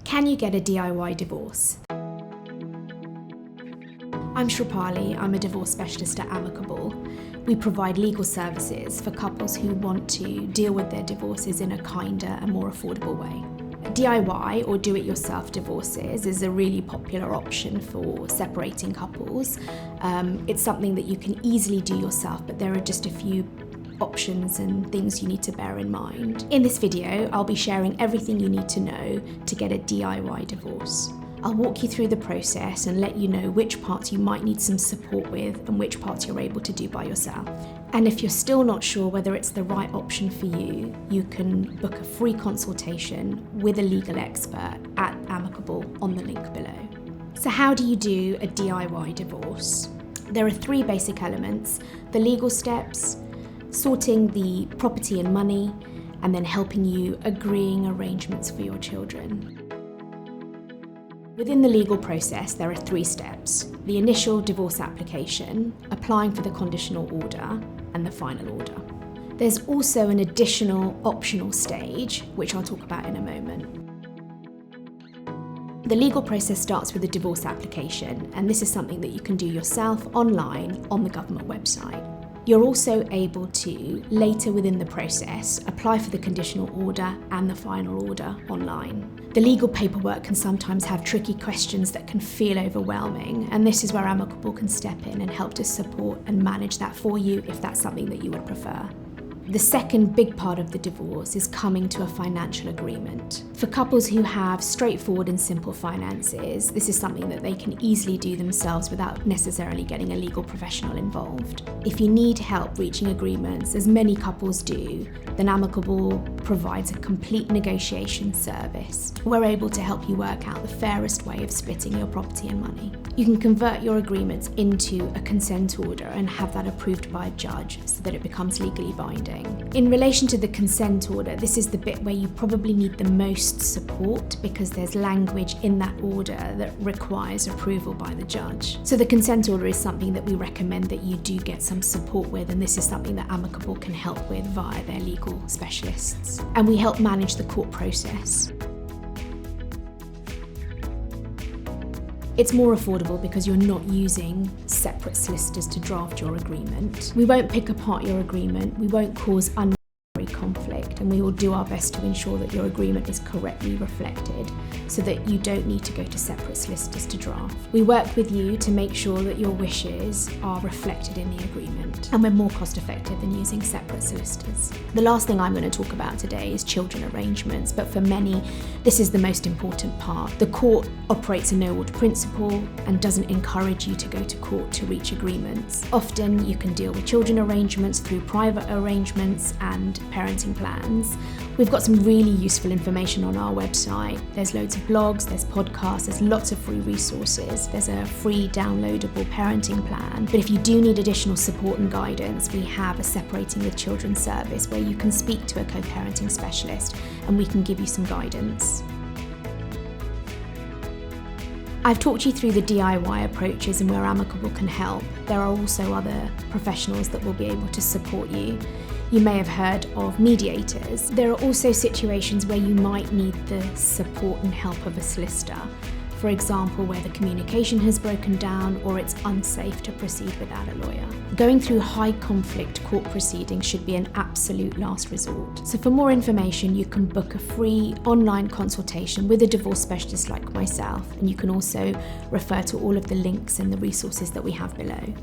Can you get a DIY divorce? I'm Shreepali, I'm a divorce specialist at Amicable. We provide legal services for couples who want to deal with their divorces in a kinder and more affordable way. DIY or do-it-yourself divorces is a really popular option for separating couples. It's something that you can easily do yourself, but there are just a few options and things you need to bear in mind. In this video, I'll be sharing everything you need to know to get a DIY divorce. I'll walk you through the process and let you know which parts you might need some support with and which parts you're able to do by yourself. And if you're still not sure whether it's the right option for you, you can book a free consultation with a legal expert at Amicable on the link below. So how do you do a DIY divorce? There are three basic elements: the legal steps, sorting the property and money, and then helping you agreeing arrangements for your children. Within the legal process, there are three steps: the initial divorce application, applying for the conditional order, and the final order. There's also an additional optional stage, which I'll talk about in a moment. The legal process starts with a divorce application, and this is something that you can do yourself online on the government website. You're also able to, later within the process, apply for the conditional order and the final order online. The legal paperwork can sometimes have tricky questions that can feel overwhelming, and this is where Amicable can step in and help to support and manage that for you if that's something that you would prefer. The second big part of the divorce is coming to a financial agreement. For couples who have straightforward and simple finances, this is something that they can easily do themselves without necessarily getting a legal professional involved. If you need help reaching agreements, as many couples do, then Amicable provides a complete negotiation service. We're able to help you work out the fairest way of splitting your property and money. You can convert your agreements into a consent order and have that approved by a judge so that it becomes legally binding. In relation to the consent order, this is the bit where you probably need the most support because there's language in that order that requires approval by the judge. So the consent order is something that we recommend that you do get some support with, and this is something that Amicable can help with via their legal specialists. And we help manage the court process. It's more affordable because you're not using separate solicitors to draft your agreement. We won't pick apart your agreement, we won't cause unnecessary conflict, and we will do our best to ensure that your agreement is correctly reflected so that you don't need to go to separate solicitors to draft. We work with you to make sure that your wishes are reflected in the agreement, and we're more cost effective than using separate solicitors. The last thing I'm going to talk about today is children arrangements, but for many, this is the most important part. The court operates a no-order principle and doesn't encourage you to go to court to reach agreements. Often you can deal with children arrangements through private arrangements and parenting plans. We've got some really useful information on our website. There's loads of blogs, there's podcasts, there's lots of free resources. There's a free downloadable parenting plan. But if you do need additional support and guidance, we have a Separating with Children service where you can speak to a co-parenting specialist and we can give you some guidance. I've talked you through the DIY approaches and where Amicable can help. There are also other professionals that will be able to support you. You may have heard of mediators. There are also situations where you might need the support and help of a solicitor. For example, where the communication has broken down or it's unsafe to proceed without a lawyer. Going through high conflict court proceedings should be an absolute last resort. So for more information, you can book a free online consultation with a divorce specialist like myself, and you can also refer to all of the links and the resources that we have below.